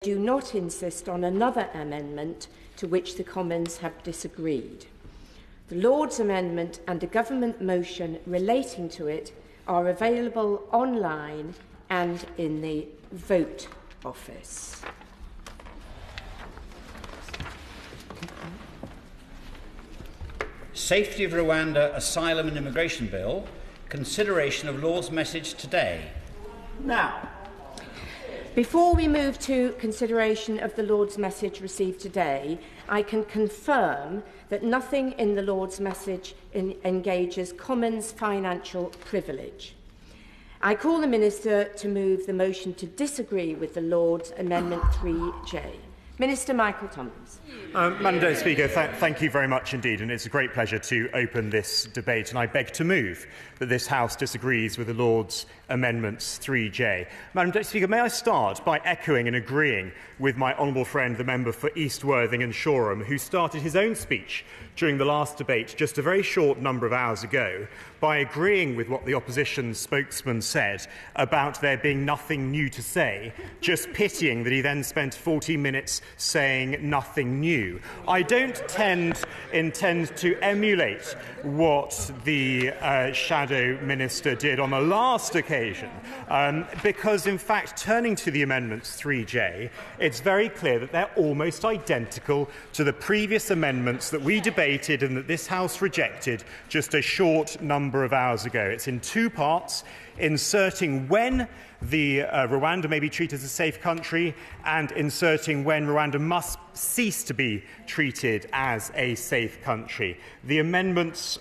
do not insist on another amendment to which the Commons have disagreed. The Lords' amendment and a government motion relating to it are available online and in the Vote Office. Safety of Rwanda Asylum and Immigration Bill. Consideration of Lord's message today. Now. Before we move to consideration of the Lord's message received today, I can confirm that nothing in the Lord's message engages Commons financial privilege. I call the Minister to move the motion to disagree with the Lord's Amendment 3J. Minister Michael Tomkins. Madam Deputy Speaker, thank you very much indeed, and it's a great pleasure to open this debate, and I beg to move that this House disagrees with the Lord's Amendments 3J. Madam Deputy Speaker, may I start by echoing and agreeing with my honourable friend, the member for East Worthing and Shoreham, who started his own speech during the last debate just a very short number of hours ago by agreeing with what the opposition spokesman said about there being nothing new to say, just pitying that he then spent 40 minutes saying nothing new. I don't intend to emulate what the Shadow Minister did on the last occasion, because, in fact, turning to the Amendments 3J, it's very clear that they're almost identical to the previous amendments that we debated and that this House rejected just a short number of hours ago. It's in two parts, inserting when the Rwanda may be treated as a safe country and inserting when Rwanda must cease to be treated as a safe country. The amendment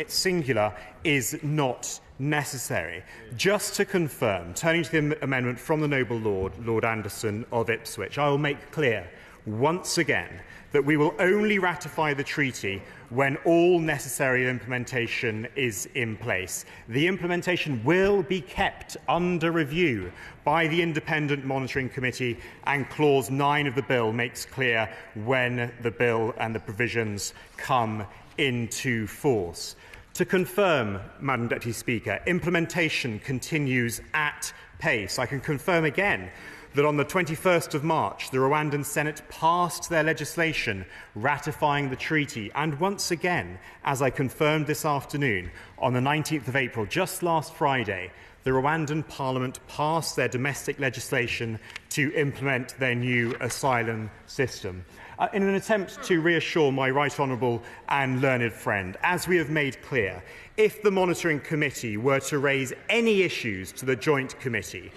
singular is not necessary. Just to confirm, turning to the amendment from the noble Lord, Lord Anderson of Ipswich, I will make clear once again that we will only ratify the treaty when all necessary implementation is in place. The implementation will be kept under review by the Independent Monitoring Committee, and Clause 9 of the bill makes clear when the bill and the provisions come into force. To confirm, Madam Deputy Speaker, implementation continues at pace. I can confirm again that on the 21st of March, the Rwandan Senate passed their legislation ratifying the treaty. And once again, as I confirmed this afternoon, on the 19th of April, just last Friday, the Rwandan Parliament passed their domestic legislation to implement their new asylum system. In an attempt to reassure my right honourable and learned friend, as we have made clear, if the Monitoring Committee were to raise any issues to the Joint Committee,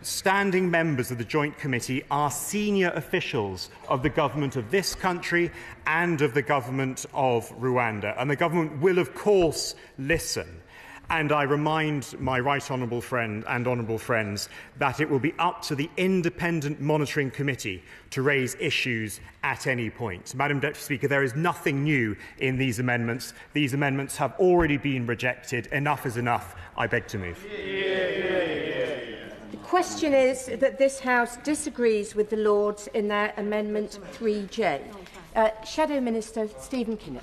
standing members of the Joint Committee are senior officials of the government of this country and of the government of Rwanda, and the government will, of course, listen. And I remind my right honourable friend and honourable friends that it will be up to the Independent Monitoring Committee to raise issues at any point. Madam Deputy Speaker, there is nothing new in these amendments. These amendments have already been rejected. Enough is enough. I beg to move. The question is that this House disagrees with the Lords in their Amendment 3J. Shadow Minister Stephen Kinnock.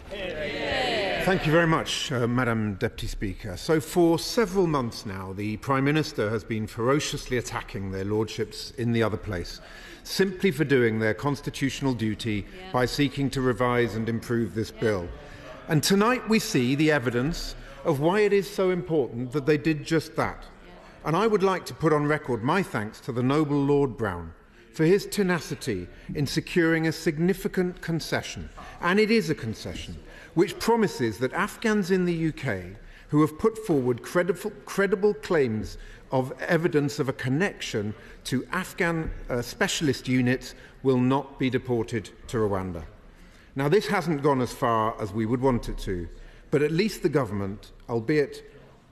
Thank you very much, Madam Deputy Speaker. So for several months now, the Prime Minister has been ferociously attacking their lordships in the other place, simply for doing their constitutional duty by seeking to revise and improve this bill. And tonight we see the evidence of why it is so important that they did just that. And I would like to put on record my thanks to the noble Lord Brown for his tenacity in securing a significant concession, and it is a concession, which promises that Afghans in the UK who have put forward credible claims of evidence of a connection to Afghan specialist units will not be deported to Rwanda. Now, this hasn't gone as far as we would want it to, but at least the government, albeit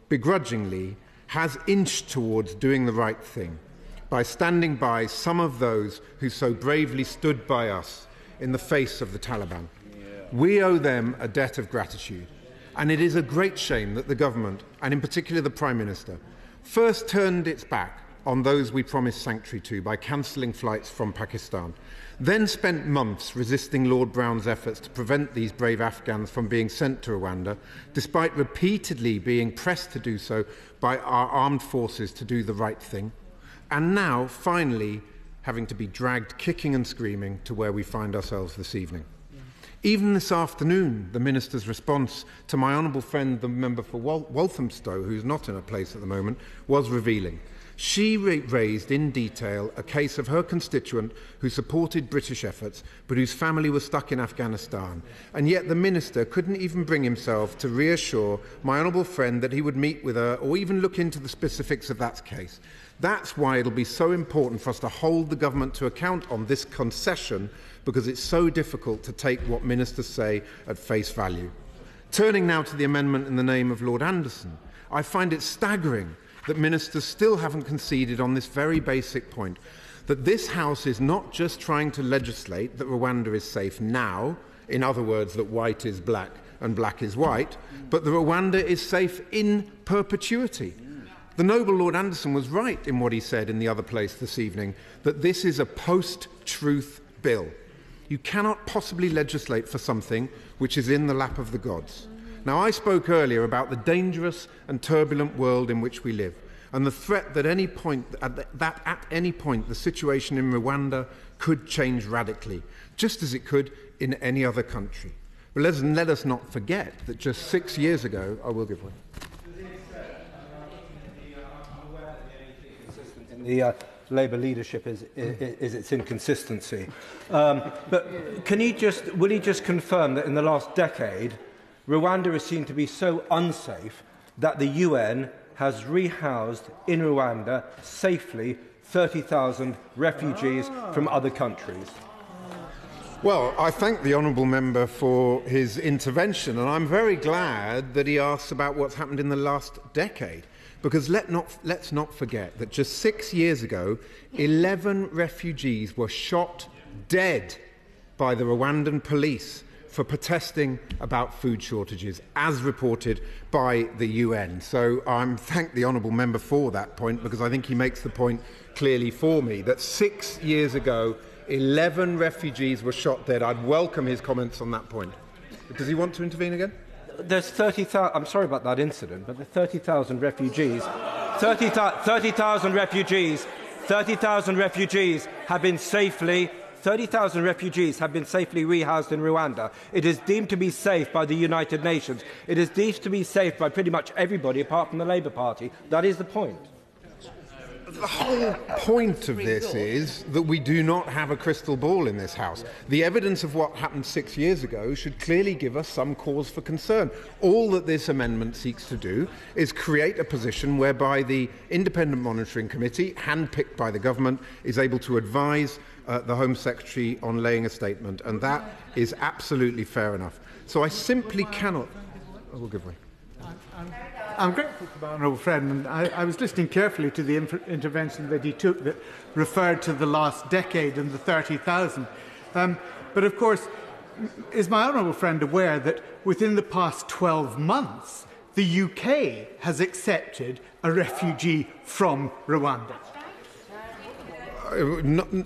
begrudgingly, has inched towards doing the right thing by standing by some of those who so bravely stood by us in the face of the Taliban. We owe them a debt of gratitude, and it is a great shame that the government, and in particular the Prime Minister, first turned its back on those we promised sanctuary to by cancelling flights from Pakistan, then spent months resisting Lord Brown's efforts to prevent these brave Afghans from being sent to Rwanda, despite repeatedly being pressed to do so by our armed forces to do the right thing. And now, finally, having to be dragged kicking and screaming to where we find ourselves this evening. Even this afternoon, the Minister's response to my honourable friend, the member for Walthamstow, who's not in a place at the moment, was revealing. She raised in detail a case of her constituent who supported British efforts but whose family was stuck in Afghanistan. And yet the Minister couldn't even bring himself to reassure my honourable friend that he would meet with her or even look into the specifics of that case. That's why it'll be so important for us to hold the government to account on this concession, because it's so difficult to take what ministers say at face value. Turning now to the amendment in the name of Lord Anderson, I find it staggering that ministers still haven't conceded on this very basic point, that this House is not just trying to legislate that Rwanda is safe now, in other words, that white is black and black is white, but that Rwanda is safe in perpetuity. The noble Lord Anderson was right in what he said in the other place this evening, that this is a post-truth bill. You cannot possibly legislate for something which is in the lap of the gods. Now, I spoke earlier about the dangerous and turbulent world in which we live, and the threat that at any point the situation in Rwanda could change radically, just as it could in any other country. But let us not forget that just 6 years ago, I will give way. The Labour leadership is its inconsistency. But will he just confirm that in the last decade, Rwanda is seen to be so unsafe that the UN has rehoused in Rwanda safely 30,000 refugees from other countries? Well, I thank the honourable member for his intervention, and I'm very glad that he asks about what's happened in the last decade. Because let's not forget that just 6 years ago, 11 refugees were shot dead by the Rwandan police for protesting about food shortages, as reported by the UN. So I thank the honourable member for that point, because I think he makes the point clearly for me, that 6 years ago, 11 refugees were shot dead. I'd welcome his comments on that point. Does he want to intervene again? There's 30,000. I'm sorry about that incident, but the 30,000 refugees. 30,000 refugees. 30,000 refugees have been safely. 30,000 refugees have been safely rehoused in Rwanda. It is deemed to be safe by the United Nations. It is deemed to be safe by pretty much everybody apart from the Labour Party. That is the point. The whole point of this is that we do not have a crystal ball in this House. The evidence of what happened 6 years ago should clearly give us some cause for concern. All that this amendment seeks to do is create a position whereby the Independent Monitoring Committee, handpicked by the government, is able to advise the Home Secretary on laying a statement, and that is absolutely fair enough. So I simply cannot... I will give way. I'm grateful to my honourable friend, and I was listening carefully to the intervention that he took that referred to the last decade and the 30,000. But of course, is my honourable friend aware that within the past 12 months, the UK has accepted a refugee from Rwanda?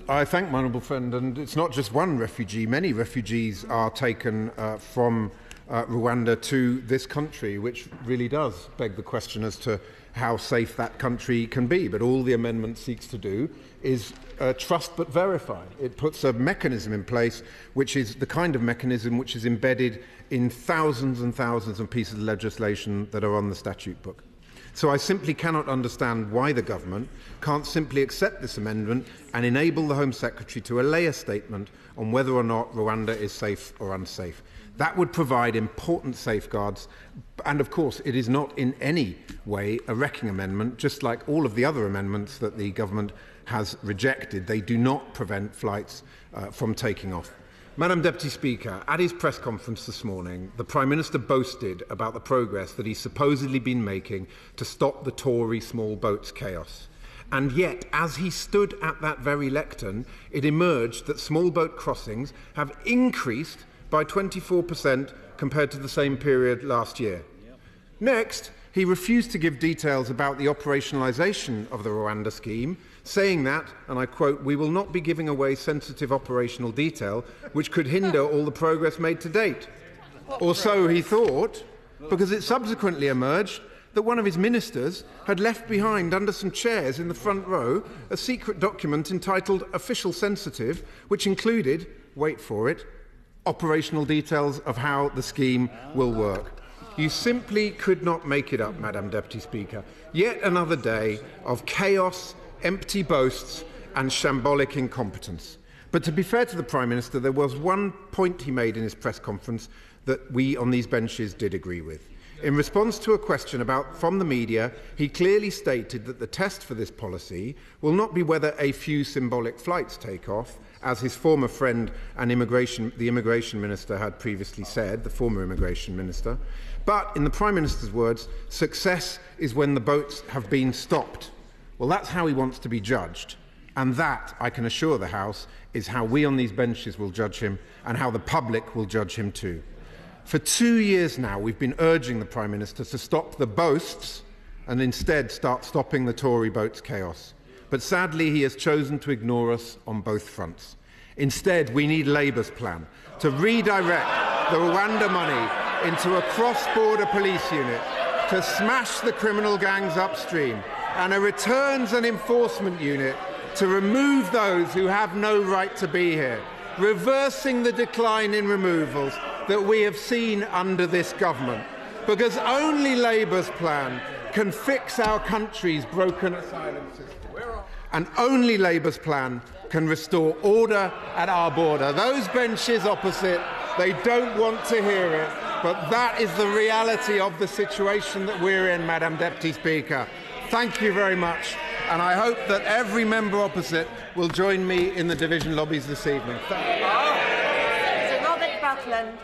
I thank my honourable friend, and it's not just one refugee. Many refugees are taken from Rwanda to this country, which really does beg the question as to how safe that country can be. But all the amendment seeks to do is trust but verify. It puts a mechanism in place which is the kind of mechanism which is embedded in thousands and thousands of pieces of legislation that are on the statute book. So I simply cannot understand why the government can't simply accept this amendment and enable the Home Secretary to allay a statement on whether or not Rwanda is safe or unsafe. That would provide important safeguards, and of course it is not in any way a wrecking amendment, just like all of the other amendments that the government has rejected. They do not prevent flights from taking off. Madam Deputy Speaker, at his press conference this morning, the Prime Minister boasted about the progress that he's supposedly been making to stop the Tory small boats chaos. And yet, as he stood at that very lectern, it emerged that small boat crossings have increased by 24% compared to the same period last year. Next, he refused to give details about the operationalisation of the Rwanda scheme, saying that, and I quote, "We will not be giving away sensitive operational detail which could hinder all the progress made to date." Or so he thought, because it subsequently emerged that one of his ministers had left behind under some chairs in the front row a secret document entitled Official Sensitive, which included, wait for it, operational details of how the scheme will work. You simply could not make it up, Madam Deputy Speaker. Yet another day of chaos, empty boasts and shambolic incompetence. But to be fair to the Prime Minister, there was one point he made in his press conference that we on these benches did agree with. In response to a question from the media, he clearly stated that the test for this policy will not be whether a few symbolic flights take off, as his former friend and the Immigration Minister had previously said, the former Immigration Minister, but, in the Prime Minister's words, success is when the boats have been stopped. Well, that's how he wants to be judged. And that, I can assure the House, is how we on these benches will judge him and how the public will judge him too. For 2 years now, we've been urging the Prime Minister to stop the boasts and instead start stopping the Tory boats' chaos. But sadly, he has chosen to ignore us on both fronts. Instead, we need Labour's plan to redirect the Rwanda money into a cross-border police unit, to smash the criminal gangs upstream, and a returns and enforcement unit to remove those who have no right to be here, reversing the decline in removals that we have seen under this government, because only Labour's plan can fix our country's broken asylum system. And only Labour's plan can restore order at our border. Those benches opposite, they don't want to hear it, but that is the reality of the situation that we're in, Madam Deputy Speaker. Thank you very much, and I hope that every member opposite will join me in the division lobbies this evening. Sir Robert Buckland.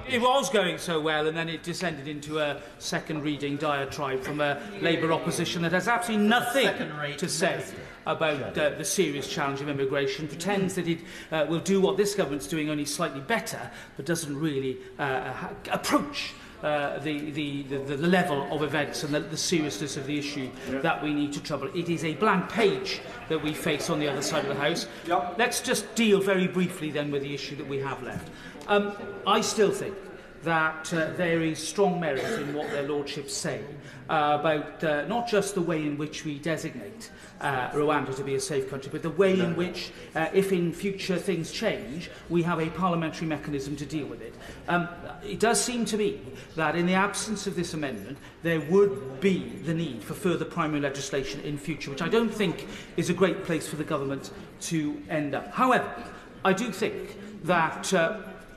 It was going so well, and then it descended into a second reading diatribe from a Labour opposition that has absolutely nothing to say about the serious challenge of immigration, pretends that it will do what this government's doing, only slightly better, but doesn't really approach the level of events and the seriousness of the issue that we need to trouble. It is a blank page that we face on the other side of the House. Let's just deal very briefly then with the issue that we have left. I still think that there is strong merit in what their lordships say about not just the way in which we designate Rwanda to be a safe country, but the way in which, if in future things change, we have a parliamentary mechanism to deal with it. It does seem to me that in the absence of this amendment, there would be the need for further primary legislation in future, which I don't think is a great place for the government to end up. However, I do think that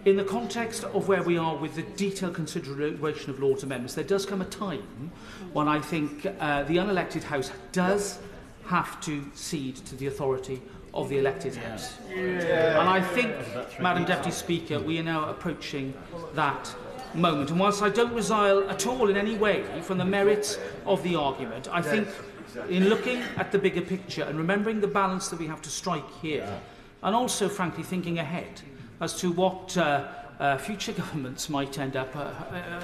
in the context of where we are with the detailed consideration of Lord's amendments, there does come a time when I think the unelected House does have to cede to the authority of the elected House. And I think, Madam Deputy Speaker, we are now approaching that moment. And whilst I don't resile at all in any way from the merits of the argument, I think in looking at the bigger picture and remembering the balance that we have to strike here, and also, frankly, thinking ahead as to what future governments might end up,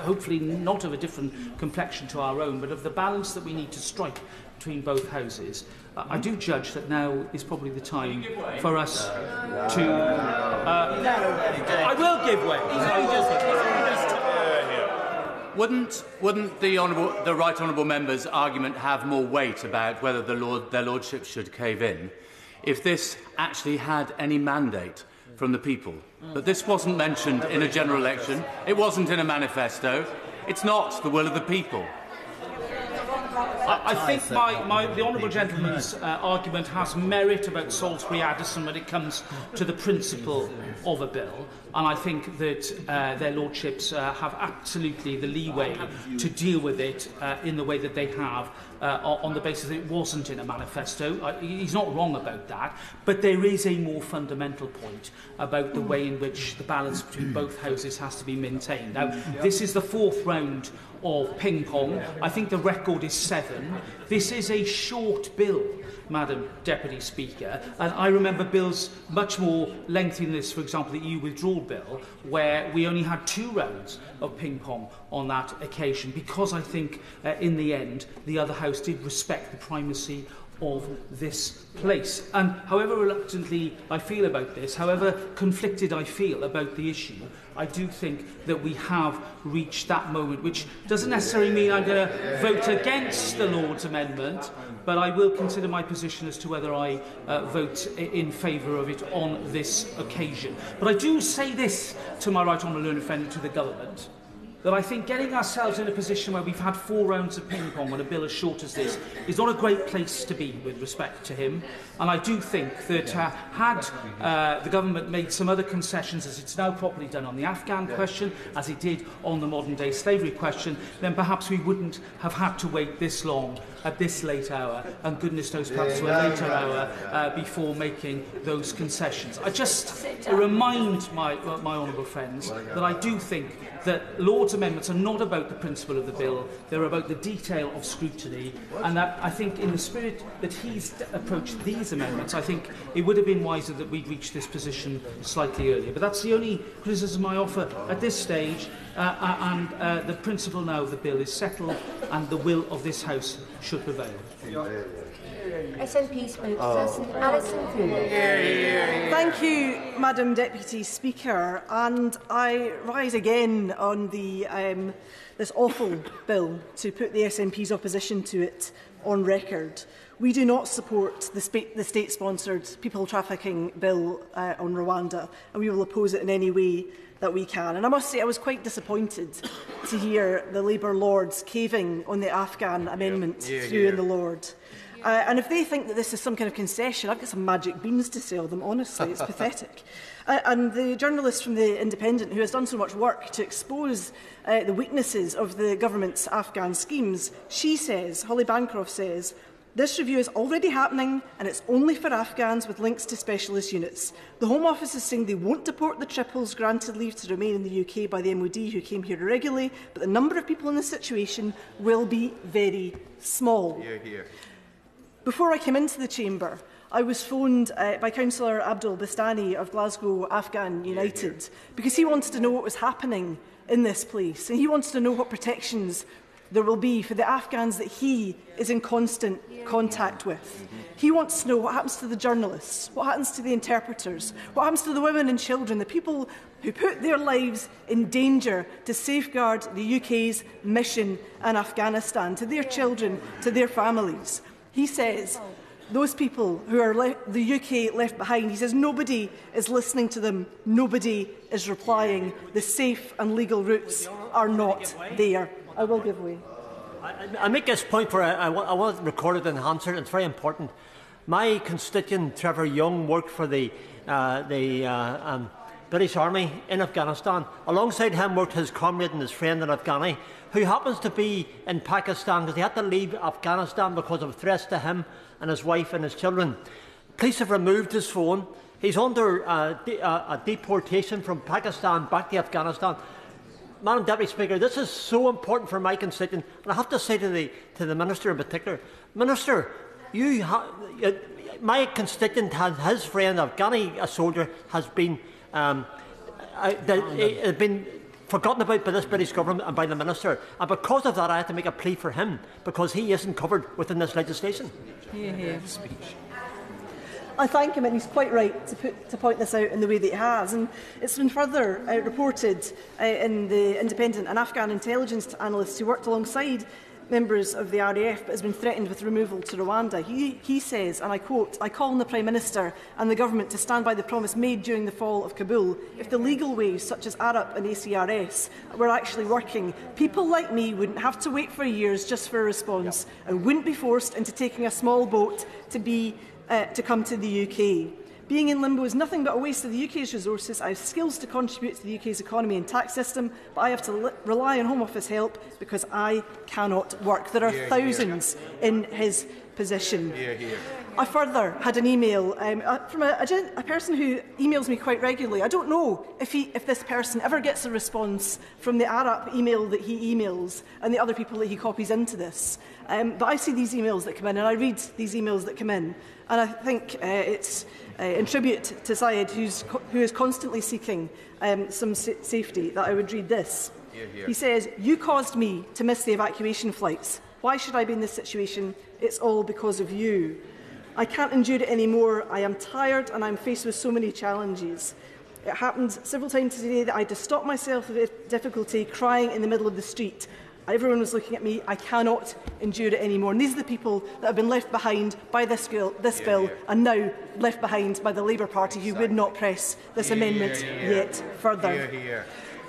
hopefully not of a different complexion to our own, but of the balance that we need to strike between both houses, I do judge that now is probably the time for us to... I will give way. Wouldn't the Right Honourable Member's argument have more weight about whether their lordships should cave in if this actually had any mandate from the people? But this wasn't mentioned in a general election. It wasn't in a manifesto. It's not the will of the people. I think the Honourable Gentleman's argument has merit about Salisbury Addison when it comes to the principle of a bill, and I think that their lordships have absolutely the leeway to deal with it in the way that they have on the basis that it wasn't in a manifesto. He's not wrong about that, but there is a more fundamental point about the way in which the balance between both houses has to be maintained. Now, this is the fourth round of ping-pong. I think the record is 7. This is a short bill, Madam Deputy Speaker, and I remember bills much more lengthy than this, for example, the EU withdrawal bill, where we only had 2 rounds of ping-pong on that occasion, because I think in the end the other House did respect the primacy of this place. And however reluctantly I feel about this, however conflicted I feel about the issue, I do think that we have reached that moment, which doesn't necessarily mean I'm going to vote against the Lord's amendment, but I will consider my position as to whether I vote in favour of it on this occasion. But I do say this to my right honourable learned friend and to the government, that I think getting ourselves in a position where we've had 4 rounds of ping-pong on a bill as short as this is not a great place to be with respect to him. And I do think that had the government made some other concessions, as it's now properly done on the Afghan question, as it did on the modern-day slavery question, then perhaps we wouldn't have had to wait this long at this late hour, and goodness knows perhaps to a later hour before making those concessions. I just remind my honourable friends that I do think that Lord's amendments are not about the principle of the bill, they're about the detail of scrutiny, and that I think in the spirit that he's approached these amendments, I think it would have been wiser that we'd reached this position slightly earlier. But that's the only criticism I offer at this stage, and the principle now of the bill is settled, and the will of this House should prevail. SNP spokesperson Alison Cooley. Thank you, Madam Deputy Speaker. And I rise again on the this awful bill to put the SNP's opposition to it on record. We do not support the state-sponsored people trafficking bill on Rwanda, and we will oppose it in any way that we can. And I must say I was quite disappointed to hear the Labour Lords caving on the Afghan amendment through in the Lord. And if they think that this is some kind of concession, I've got some magic beans to sell them, honestly, it's pathetic. And the journalist from The Independent, who has done so much work to expose the weaknesses of the government's Afghan schemes, she says, Holly Bancroft says, this review is already happening and it's only for Afghans with links to specialist units. The Home Office is saying they won't deport the triples granted leave to remain in the UK by the MOD who came here irregularly, but the number of people in this situation will be very small. Before I came into the chamber, I was phoned by Councillor Abdul Bastani of Glasgow Afghan United because he wanted to know what was happening in this place, and he wanted to know what protections there will be for the Afghans that he is in constant contact with. He wants to know what happens to the journalists, what happens to the interpreters, what happens to the women and children, the people who put their lives in danger to safeguard the UK's mission in Afghanistan, to their children, to their families. He says those people who are the UK left behind, he says nobody is listening to them, nobody is replying. The safe and legal routes are not there. I will give way. I make this point for I want it recorded and answered. It's very important. My constituent Trevor Young worked for the British Army in Afghanistan. Alongside him worked his comrade and his friend in Afghani, who happens to be in Pakistan because he had to leave Afghanistan because of threats to him and his wife and his children. Police have removed his phone. He's under a deportation from Pakistan back to Afghanistan. Madam Deputy Speaker, this is so important for my constituent, and I have to say to the Minister in particular, Minister, my constituent had his friend, a soldier, has been forgotten about by this British government and by the Minister, and because of that I had to make a plea for him, because he isn't covered within this legislation. I thank him, and he's quite right to point this out in the way that he has. And it's been further reported in The Independent, an Afghan intelligence analyst who worked alongside members of the RAF but has been threatened with removal to Rwanda. He says, and I quote, "I call on the Prime Minister and the Government to stand by the promise made during the fall of Kabul. If the legal ways, such as ARAP and ACRS, were actually working, people like me wouldn't have to wait for years just for a response and wouldn't be forced into taking a small boat to come to the UK. Being in limbo is nothing but a waste of the UK's resources. I have skills to contribute to the UK's economy and tax system, but I have to rely on Home Office help because I cannot work." There are thousands in his position. I further had an email from a person who emails me quite regularly. I don't know if this person ever gets a response from the ARAP email that he emails and the other people that he copies into this. But I see these emails that come in, and I read these emails that come in, and I think it's in tribute to Syed, who is constantly seeking some safety, that I would read this. He says, "You caused me to miss the evacuation flights. Why should I be in this situation? It's all because of you." I can't endure it anymore. I am tired and I'm faced with so many challenges. It happened several times today that I had to stop myself with difficulty, crying in the middle of the street. Everyone was looking at me. I cannot endure it anymore. And these are the people that have been left behind by this bill, and now left behind by the Labour Party, who would not press this amendment yet further.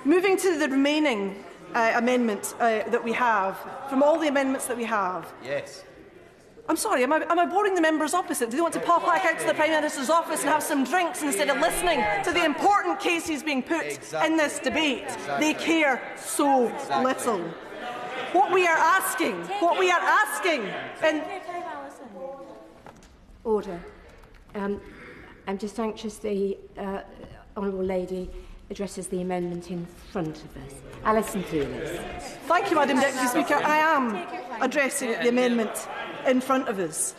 Moving to the remaining amendment that we have, from all the amendments that we have. Yes. I'm sorry, am I boring the members opposite? Do they want to pop back out to the Prime Minister's office and have some drinks instead of listening to the important cases being put in this debate? They care so little. What we are asking, and order. I'm just anxious the honourable lady addresses the amendment in front of us. Alison, please. Thank you, Madam Deputy Speaker. I am addressing the amendment in front of us.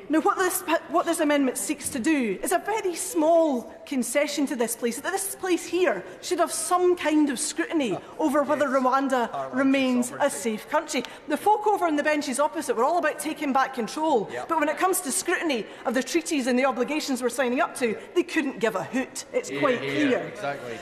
Now, what this amendment seeks to do is a very small concession to this place, that this place here should have some kind of scrutiny over whether Rwanda remains a safe country. The folk over on the benches opposite were all about taking back control, but when it comes to scrutiny of the treaties and the obligations we're signing up to, they couldn't give a hoot. It's quite clear. Exactly.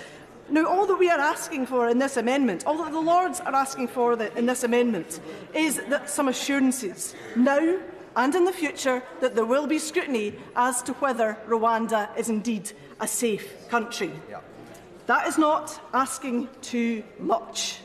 Now, all that we are asking for in this amendment, all that the Lords are asking for in this amendment, is that some assurances now and in the future that there will be scrutiny as to whether Rwanda is indeed a safe country. That is not asking too much.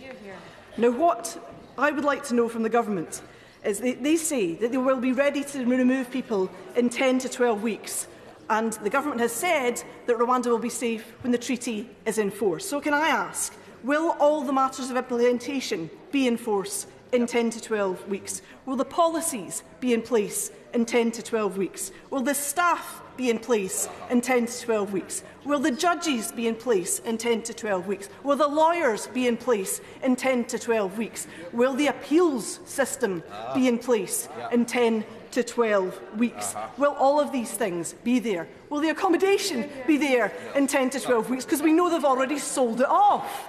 Now, what I would like to know from the government is they say that they will be ready to remove people in 10 to 12 weeks, and the government has said that Rwanda will be safe when the treaty is in force. So can I ask, will all the matters of implementation be in force in 10 to 12 weeks? Will the policies be in place in 10 to 12 weeks? Will the staff be in place in 10 to 12 weeks? Will the judges be in place in 10 to 12 weeks? Will the lawyers be in place in 10 to 12 weeks? Will the appeals system be in place in 10 to 12 weeks? Will all of these things be there? Will the accommodation be there in 10 to 12 weeks? Because we know they've already sold it off.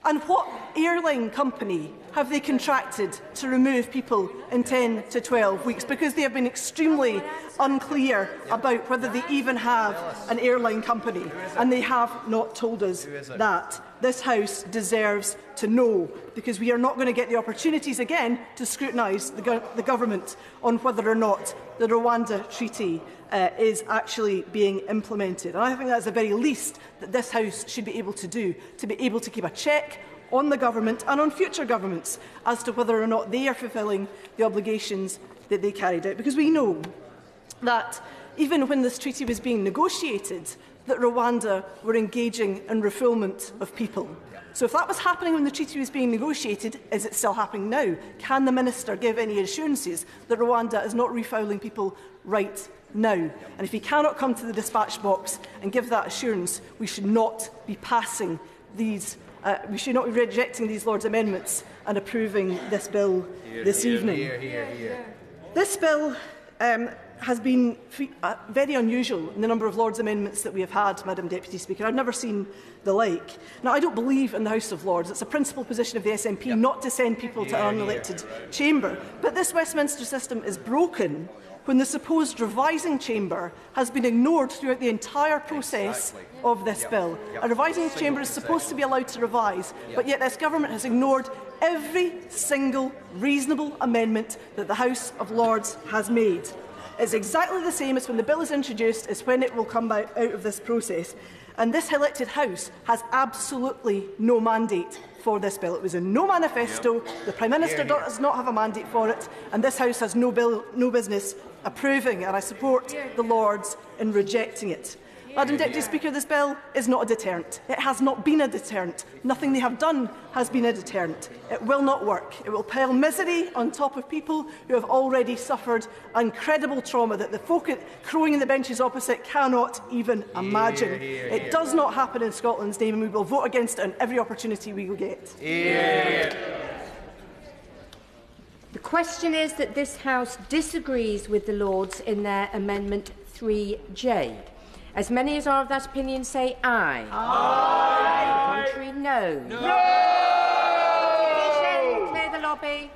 And what airline company have they contracted to remove people in 10 to 12 weeks? Because they have been extremely unclear about whether they even have an airline company, and they have not told us that. This House deserves to know, because we are not going to get the opportunities again to scrutinise the government on whether or not the Rwanda Treaty is actually being implemented. And I think that is the very least that this House should be able to do, to be able to keep a check on the government and on future governments as to whether or not they are fulfilling the obligations that they carried out. Because we know that even when this treaty was being negotiated, that Rwanda were engaging in refoulement of people. So if that was happening when the treaty was being negotiated, is it still happening now? Can the Minister give any assurances that Rwanda is not refouling people right now? And if he cannot come to the dispatch box and give that assurance, we should not be passing these we should not be rejecting these Lords' amendments and approving this bill this evening. This bill has been very unusual in the number of Lords' amendments that we have had, Madam Deputy Speaker. I've never seen the like. Now, I don't believe in the House of Lords. It's a principal position of the SNP not to send people to an unelected chamber. But this Westminster system is broken when the supposed revising chamber has been ignored throughout the entire process of this bill. A revising chamber is supposed to be allowed to revise, but yet this government has ignored every single reasonable amendment that the House of Lords has made. It's exactly the same as when the bill is introduced as when it will come out of this process. And this elected House has absolutely no mandate for this bill. It was in no manifesto. The Prime Minister does not have a mandate for it, and this House has no business approving, and I support the Lords in rejecting it. Madam Deputy Speaker, this bill is not a deterrent. It has not been a deterrent. Nothing they have done has been a deterrent. It will not work. It will pile misery on top of people who have already suffered incredible trauma that the folk crowing in the benches opposite cannot even imagine. It does not happen in Scotland's name, and we will vote against it on every opportunity we will get. The question is that this House disagrees with the Lords in their Amendment 3J. As many as are of that opinion say aye. Aye. Contrary, no. No. Division, clear the lobby.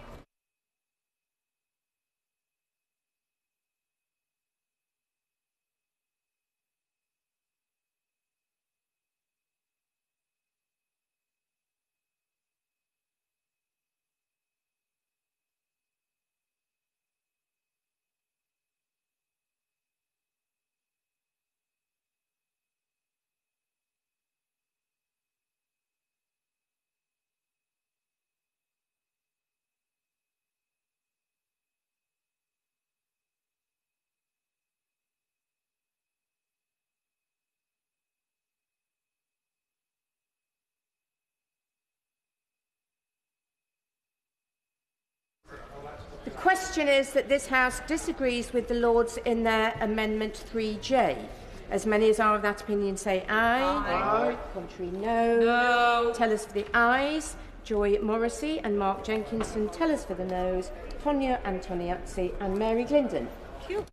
question is that this House disagrees with the Lords in their Amendment 3J. As many as are of that opinion say aye. Aye. Contrary, no. No. Tellers for the ayes, Joy Morrissey and Mark Jenkinson. Tellers for the noes, Tonya Antoniazzi and Mary Glindon. Thank you.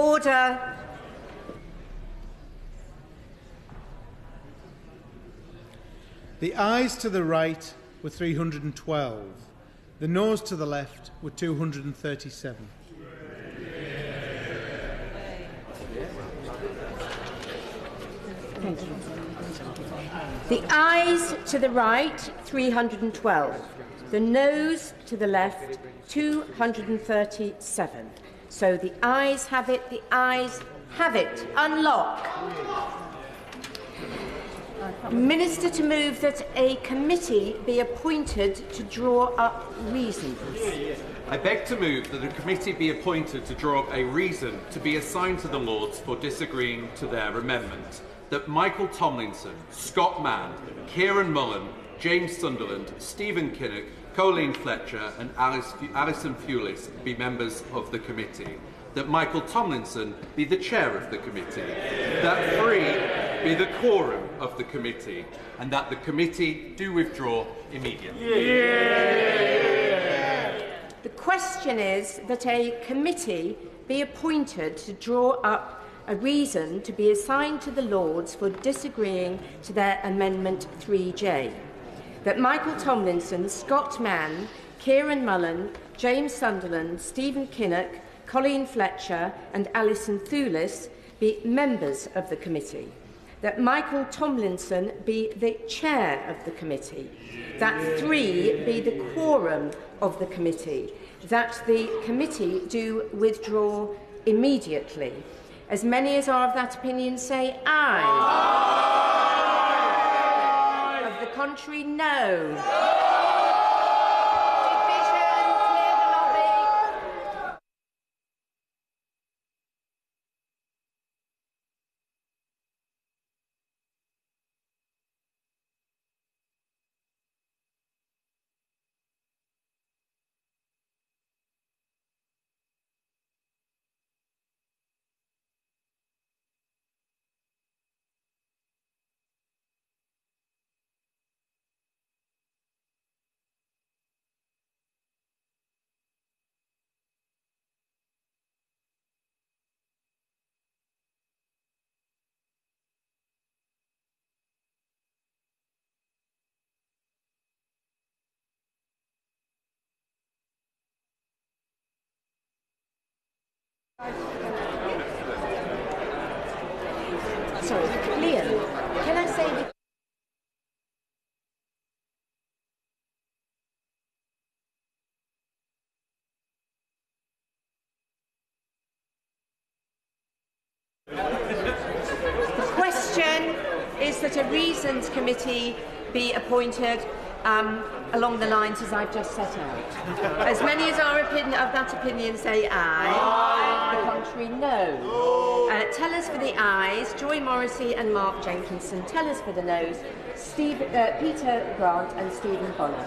Order. The ayes to the right were 312. The noes to the left were 237. The ayes to the right, 312. The noes to the left, 237. So the ayes have it, the ayes have it. Unlock. Minister to move that a committee be appointed to draw up reasons. I beg to move that a committee be appointed to draw up a reason to be assigned to the Lords for disagreeing to their amendment. That Michael Tomlinson, Scott Mann, Kieran Mullen, James Sunderland, Stephen Kinnock, Colleen Fletcher and Alison Fulis be members of the committee. That Michael Tomlinson be the chair of the committee. That 3 be the quorum of the committee. And that the committee do withdraw immediately. Yeah. The question is that a committee be appointed to draw up a reason to be assigned to the Lords for disagreeing to their Amendment 3J. That Michael Tomlinson, Scott Mann, Kieran Mullen, James Sunderland, Stephen Kinnock, Colleen Fletcher and Alison Thulis be members of the committee. That Michael Tomlinson be the chair of the committee. That 3 be the quorum of the committee. That the committee do withdraw immediately. As many as are of that opinion say aye. Aye. Of the contrary, no. Division, clear the lobby. Sorry, Liam, can I say that the question is that a reasons committee be appointed along the lines as I've just set out. As many as are of that opinion say aye. Aye. The contrary, no. Tell us for the ayes, Joy Morrissey and Mark Jenkinson. Tell us for the noes, Peter Grant and Stephen Bonner.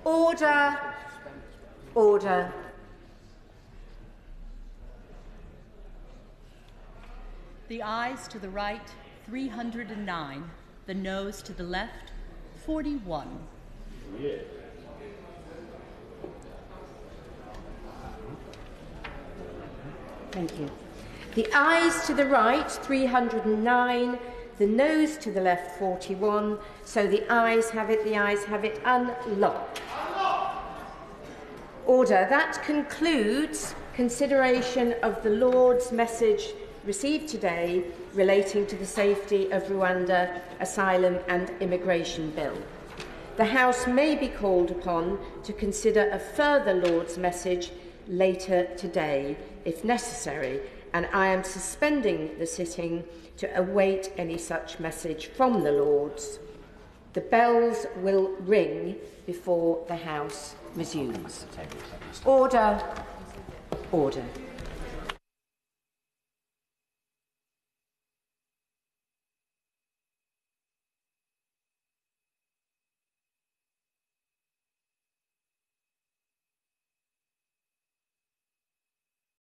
Order. Order. The ayes to the right, 309. The noes to the left, 41. Thank you. The ayes to the right, 309. The noes to the left, 41. So the ayes have it, unlocked. Order. That concludes consideration of the Lord's message received today relating to the safety of Rwanda Asylum and Immigration Bill. The House may be called upon to consider a further Lord's message later today, if necessary, and I am suspending the sitting to await any such message from the Lords. The bells will ring before the House resumes. Order. Order.